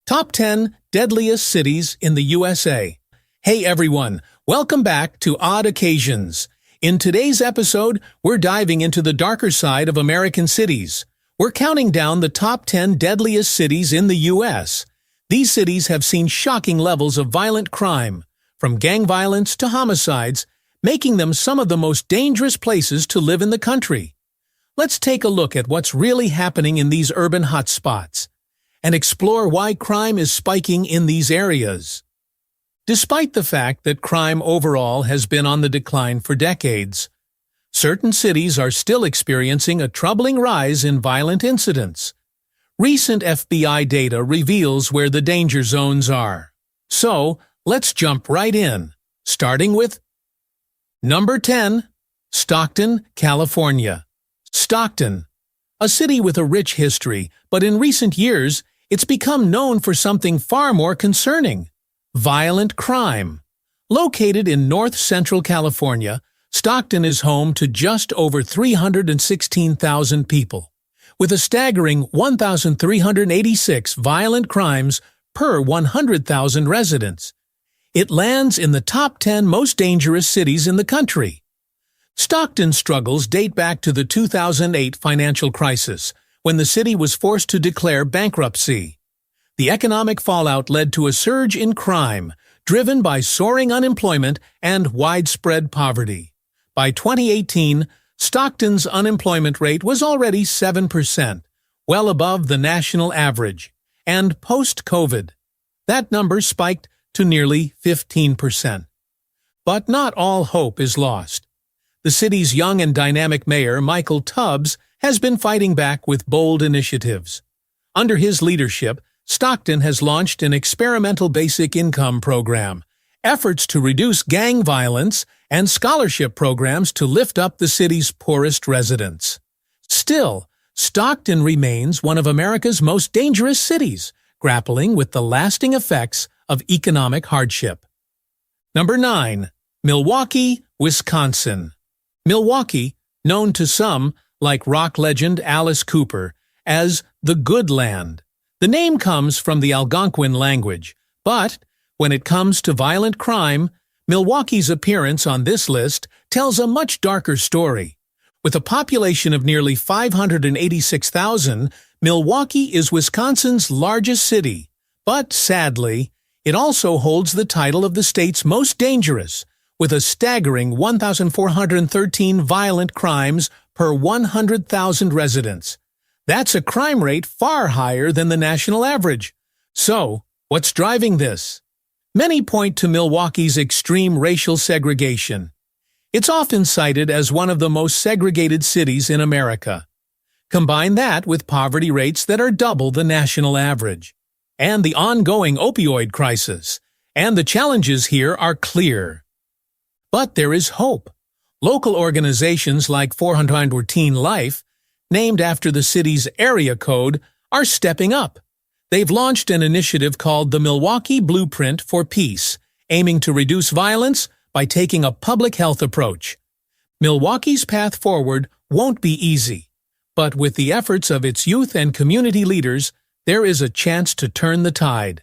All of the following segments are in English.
Top 10 Deadliest Cities in the USA. Hey everyone, welcome back to Odd Occasions. In today's episode, we're diving into the darker side of American cities. We're counting down the top 10 deadliest cities in the U.S. These cities have seen shocking levels of violent crime, from gang violence to homicides, making them some of the most dangerous places to live in the country. Let's take a look at what's really happening in these urban hotspots and explore why crime is spiking in these areas. Despite the fact that crime overall has been on the decline for decades, certain cities are still experiencing a troubling rise in violent incidents. Recent FBI data reveals where the danger zones are. So, let's jump right in, starting with Number 10. Stockton, California. Stockton, a city with a rich history, but in recent years, it's become known for something far more concerning: violent crime. Located in north-central California, Stockton is home to just over 316,000 people, with a staggering 1,386 violent crimes per 100,000 residents. It lands in the top 10 most dangerous cities in the country. Stockton's struggles date back to the 2008 financial crisis, when the city was forced to declare bankruptcy. The economic fallout led to a surge in crime, driven by soaring unemployment and widespread poverty. By 2018, Stockton's unemployment rate was already 7%, well above the national average, and post-COVID, that number spiked to nearly 15%. But not all hope is lost. The city's young and dynamic mayor, Michael Tubbs, has been fighting back with bold initiatives. Under his leadership, Stockton has launched an experimental basic income program, efforts to reduce gang violence, and scholarship programs to lift up the city's poorest residents. Still, Stockton remains one of America's most dangerous cities, grappling with the lasting effects of economic hardship. Number 9. Milwaukee, Wisconsin. Milwaukee, known to some, like rock legend Alice Cooper, as the Good Land. The name comes from the Algonquin language, but when it comes to violent crime, Milwaukee's appearance on this list tells a much darker story. With a population of nearly 586,000, Milwaukee is Wisconsin's largest city, but sadly, it also holds the title of the state's most dangerous, with a staggering 1,413 violent crimes per 100,000 residents. That's a crime rate far higher than the national average. So, what's driving this? Many point to Milwaukee's extreme racial segregation. It's often cited as one of the most segregated cities in America. Combine that with poverty rates that are double the national average, and the ongoing opioid crisis, and the challenges here are clear. But there is hope. Local organizations like 414 Life, named after the city's area code, are stepping up. They've launched an initiative called the Milwaukee Blueprint for Peace, aiming to reduce violence by taking a public health approach. Milwaukee's path forward won't be easy, but with the efforts of its youth and community leaders, there is a chance to turn the tide.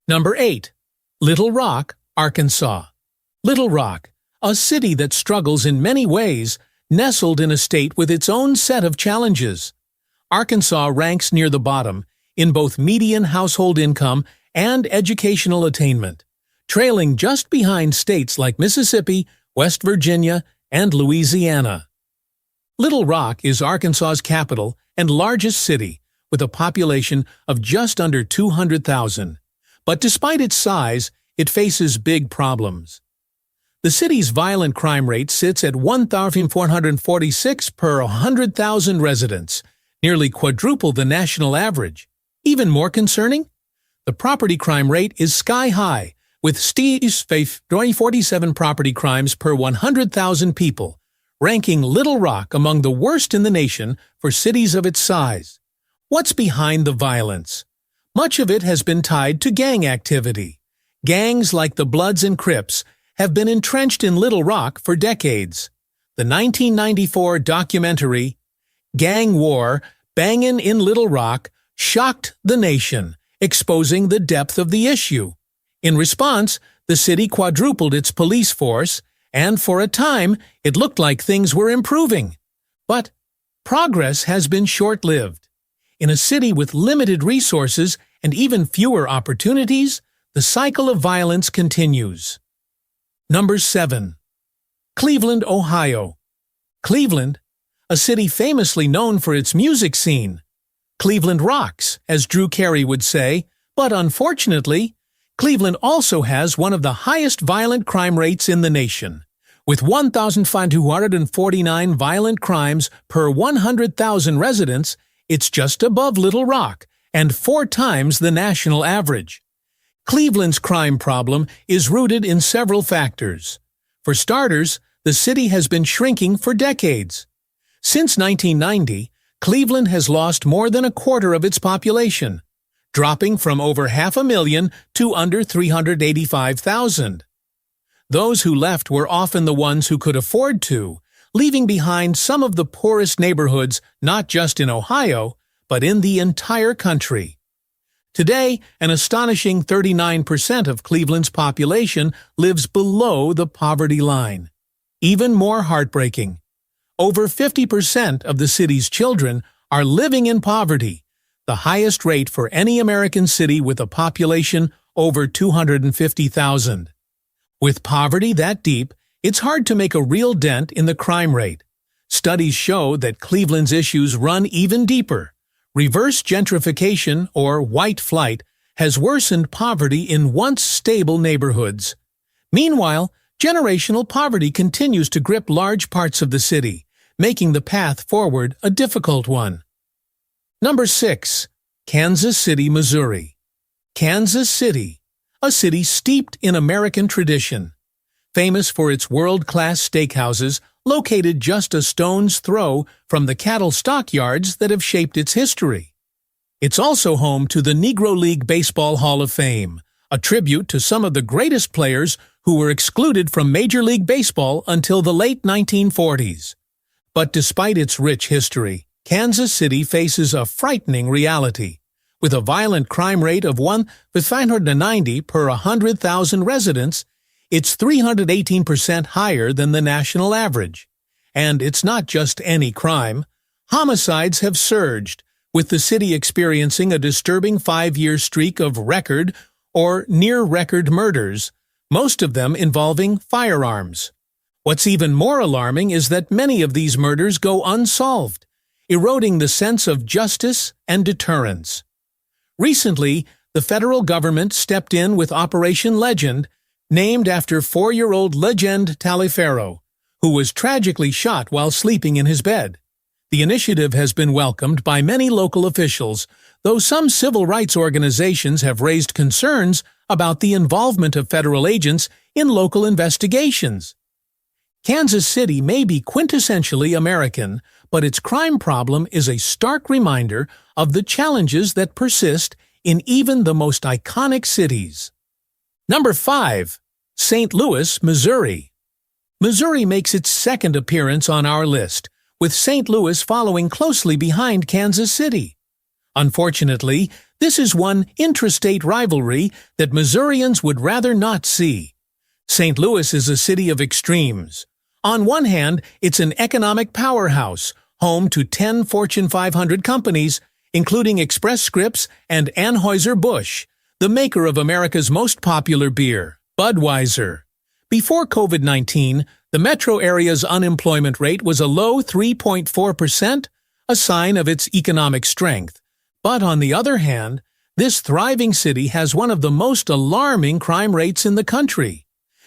Number 8. Little Rock, Arkansas. Little Rock, a city that struggles in many ways, nestled in a state with its own set of challenges. Arkansas ranks near the bottom in both median household income and educational attainment, trailing just behind states like Mississippi, West Virginia, and Louisiana. Little Rock is Arkansas's capital and largest city, with a population of just under 200,000. But despite its size, it faces big problems. The city's violent crime rate sits at 1,446 per 100,000 residents, nearly quadruple the national average. Even more concerning? The property crime rate is sky high, with 47 property crimes per 100,000 people, ranking Little Rock among the worst in the nation for cities of its size. What's behind the violence? Much of it has been tied to gang activity. Gangs like the Bloods and Crips have been entrenched in Little Rock for decades. The 1994 documentary, Gang War, Bangin' in Little Rock, shocked the nation exposing the depth of the issue. In response, the city quadrupled its police force, and for a time, it looked like things were improving. But progress has been short-lived. In a city with limited resources and even fewer opportunities, the cycle of violence continues. Number 7. Cleveland, Ohio. Cleveland, a city famously known for its music scene. Cleveland rocks, as Drew Carey would say, but unfortunately, Cleveland also has one of the highest violent crime rates in the nation. With 1,249 violent crimes per 100,000 residents, it's just above Little Rock and 4 times the national average. Cleveland's crime problem is rooted in several factors. For starters, the city has been shrinking for decades. Since 1990, Cleveland has lost more than a quarter of its population, dropping from over 500,000 to under 385,000. Those who left were often the ones who could afford to, leaving behind some of the poorest neighborhoods not just in Ohio, but in the entire country. Today, an astonishing 39% of Cleveland's population lives below the poverty line. Even more heartbreaking, over 50% of the city's children are living in poverty, the highest rate for any American city with a population over 250,000. With poverty that deep, it's hard to make a real dent in the crime rate. Studies show that Cleveland's issues run even deeper. Reverse gentrification, or white flight, has worsened poverty in once stable neighborhoods. Meanwhile, generational poverty continues to grip large parts of the city, making the path forward a difficult one. Number 6. Kansas City, Missouri. Kansas City, a city steeped in American tradition. Famous for its world-class steakhouses located just a stone's throw from the cattle stockyards that have shaped its history. It's also home to the Negro League Baseball Hall of Fame, a tribute to some of the greatest players who were excluded from Major League Baseball until the late 1940s. But despite its rich history, Kansas City faces a frightening reality. With a violent crime rate of 1,590 per 100,000 residents, it's 318% higher than the national average. And it's not just any crime. Homicides have surged, with the city experiencing a disturbing 5-year streak of record or near-record murders, most of them involving firearms. What's even more alarming is that many of these murders go unsolved, eroding the sense of justice and deterrence. Recently, the federal government stepped in with Operation Legend, named after 4-year-old Legend Taliaferro, who was tragically shot while sleeping in his bed. The initiative has been welcomed by many local officials, though some civil rights organizations have raised concerns about the involvement of federal agents in local investigations. Kansas City may be quintessentially American, but its crime problem is a stark reminder of the challenges that persist in even the most iconic cities. Number 5. St. Louis, Missouri. Missouri makes its second appearance on our list, with St. Louis following closely behind Kansas City. Unfortunately, this is one intrastate rivalry that Missourians would rather not see. St. Louis is a city of extremes. On one hand, it's an economic powerhouse, home to 10 Fortune 500 companies, including Express Scripts and Anheuser-Busch, the maker of America's most popular beer, Budweiser. Before COVID-19, the metro area's unemployment rate was a low 3.4%, a sign of its economic strength. But on the other hand, this thriving city has one of the most alarming crime rates in the country.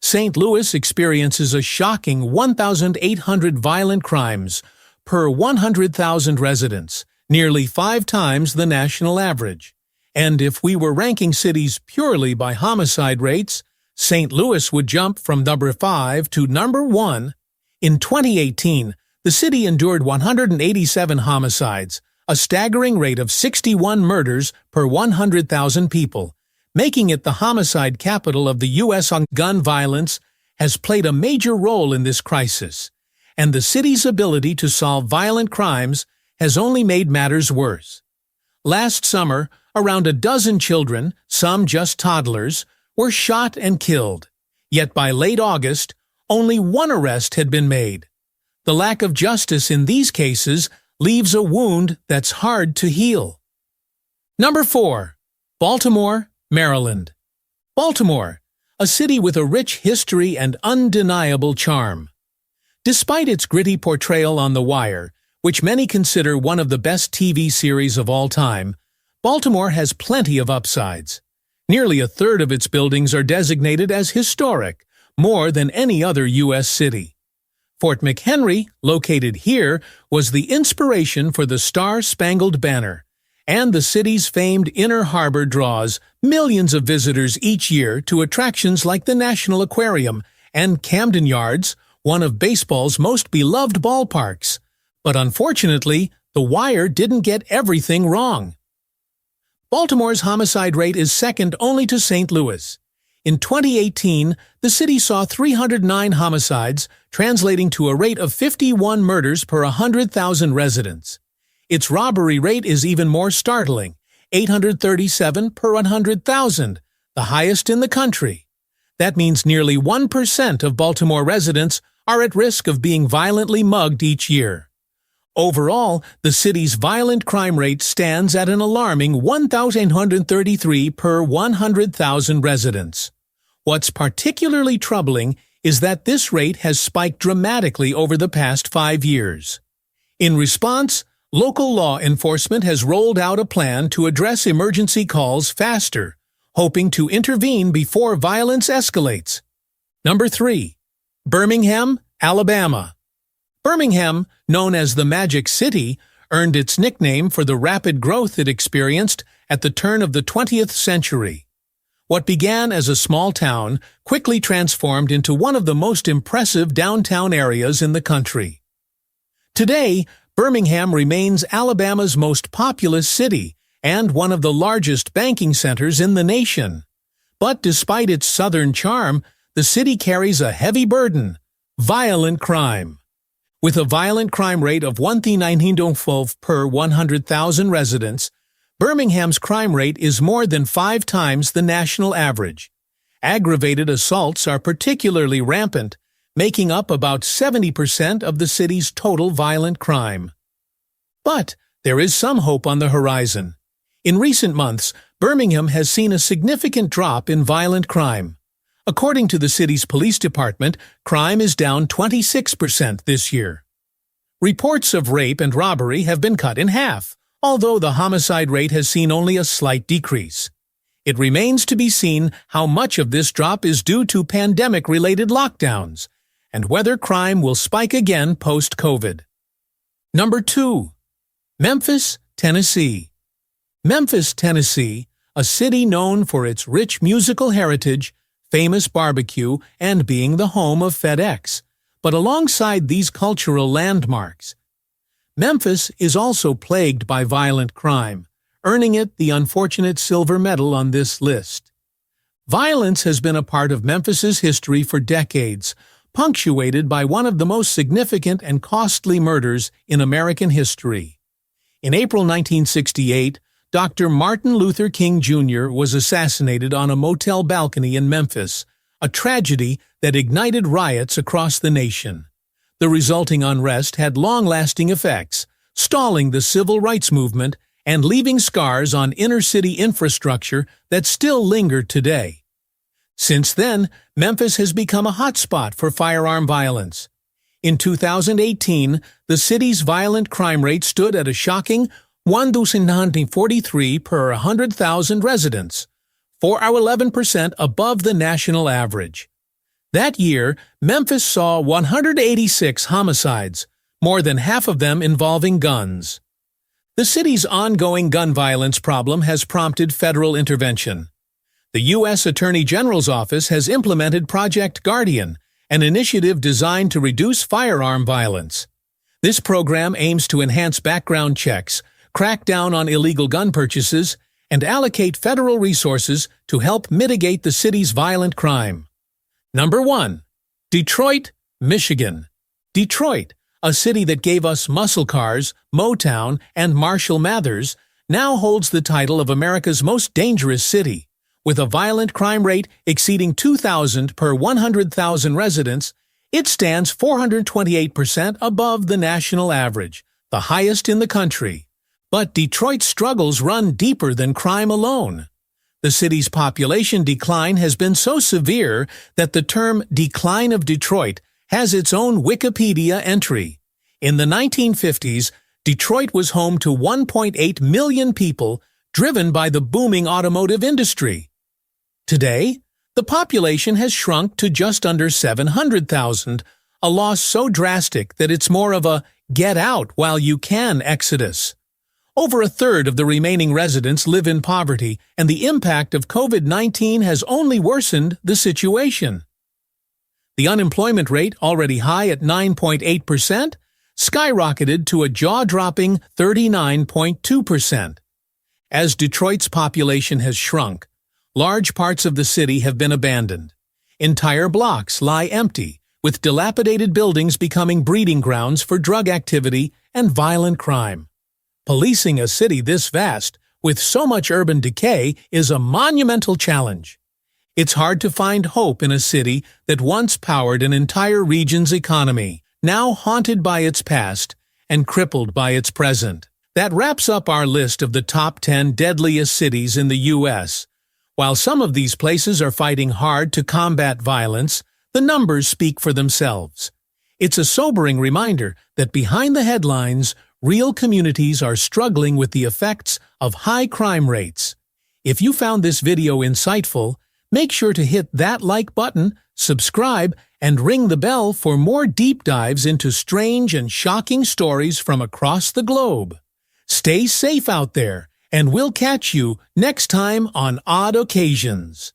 St. Louis experiences a shocking 1,800 violent crimes per 100,000 residents, nearly 5 times the national average. And if we were ranking cities purely by homicide rates, St. Louis would jump from number 5 to number 1. In 2018, the city endured 187 homicides, a staggering rate of 61 murders per 100,000 people. Making it the homicide capital of the U.S. Gun violence has played a major role in this crisis, and the city's ability to solve violent crimes has only made matters worse. Last summer, around a dozen children, some just toddlers, were shot and killed. Yet by late August, only one arrest had been made. The lack of justice in these cases leaves a wound that's hard to heal. Number 4. Baltimore, Maryland. Baltimore, a city with a rich history and undeniable charm. Despite its gritty portrayal on The Wire, which many consider one of the best TV series of all time, Baltimore has plenty of upsides. Nearly a third of its buildings are designated as historic, more than any other U.S. city. Fort McHenry, located here, was the inspiration for the Star-Spangled Banner, and the city's famed Inner Harbor draws millions of visitors each year to attractions like the National Aquarium and Camden Yards, one of baseball's most beloved ballparks. But unfortunately, The Wire didn't get everything wrong. Baltimore's homicide rate is second only to St. Louis. In 2018, the city saw 309 homicides, translating to a rate of 51 murders per 100,000 residents. Its robbery rate is even more startling, 837 per 100,000, the highest in the country. That means nearly 1% of Baltimore residents are at risk of being violently mugged each year. Overall, the city's violent crime rate stands at an alarming 1,833 per 100,000 residents. What's particularly troubling is that this rate has spiked dramatically over the past 5 years. In response, local law enforcement has rolled out a plan to address emergency calls faster, hoping to intervene before violence escalates. Number 3. Birmingham, Alabama. Birmingham, known as the Magic City, earned its nickname for the rapid growth it experienced at the turn of the 20th century. What began as a small town quickly transformed into one of the most impressive downtown areas in the country. Today, Birmingham remains Alabama's most populous city and one of the largest banking centers in the nation. But despite its southern charm, the city carries a heavy burden: violent crime. With a violent crime rate of 1,912 per 100,000 residents, Birmingham's crime rate is more than 5 times the national average. Aggravated assaults are particularly rampant, making up about 70% of the city's total violent crime. But there is some hope on the horizon. In recent months, Birmingham has seen a significant drop in violent crime. According to the city's police department, crime is down 26% this year. Reports of rape and robbery have been cut in half, although the homicide rate has seen only a slight decrease. It remains to be seen how much of this drop is due to pandemic-related lockdowns, and whether crime will spike again post-COVID. Number 2. Memphis, Tennessee. Memphis, Tennessee, a city known for its rich musical heritage, famous barbecue, and being the home of FedEx. But alongside these cultural landmarks, Memphis is also plagued by violent crime, earning it the unfortunate silver medal on this list. Violence has been a part of Memphis's history for decades, punctuated by one of the most significant and costly murders in American history. In April 1968, Dr. Martin Luther King Jr. was assassinated on a motel balcony in Memphis, a tragedy that ignited riots across the nation. The resulting unrest had long-lasting effects, stalling the civil rights movement and leaving scars on inner-city infrastructure that still linger today. Since then, Memphis has become a hotspot for firearm violence. In 2018, the city's violent crime rate stood at a shocking 1,943 per 100,000 residents, 4.11% above the national average. That year, Memphis saw 186 homicides, more than half of them involving guns. The city's ongoing gun violence problem has prompted federal intervention. The U.S. Attorney General's office has implemented Project Guardian, an initiative designed to reduce firearm violence. This program aims to enhance background checks, crack down on illegal gun purchases, and allocate federal resources to help mitigate the city's violent crime. Number 1. Detroit, Michigan. Detroit, a city that gave us muscle cars, Motown, and Marshall Mathers, now holds the title of America's most dangerous city. With a violent crime rate exceeding 2,000 per 100,000 residents, it stands 428% above the national average, the highest in the country. But Detroit's struggles run deeper than crime alone. The city's population decline has been so severe that the term "decline of Detroit" has its own Wikipedia entry. In the 1950s, Detroit was home to 1.8 million people, driven by the booming automotive industry. Today, the population has shrunk to just under 700,000, a loss so drastic that it's more of a "get out while you can" exodus. Over a third of the remaining residents live in poverty, and the impact of COVID-19 has only worsened the situation. The unemployment rate, already high at 9.8%, skyrocketed to a jaw-dropping 39.2%. As Detroit's population has shrunk, large parts of the city have been abandoned. Entire blocks lie empty, with dilapidated buildings becoming breeding grounds for drug activity and violent crime. Policing a city this vast, with so much urban decay, is a monumental challenge. It's hard to find hope in a city that once powered an entire region's economy, now haunted by its past and crippled by its present. That wraps up our list of the top 10 deadliest cities in the U.S. While some of these places are fighting hard to combat violence, the numbers speak for themselves. It's a sobering reminder that behind the headlines, real communities are struggling with the effects of high crime rates. If you found this video insightful, make sure to hit that like button, subscribe, and ring the bell for more deep dives into strange and shocking stories from across the globe. Stay safe out there, and we'll catch you next time on Odd Occasions.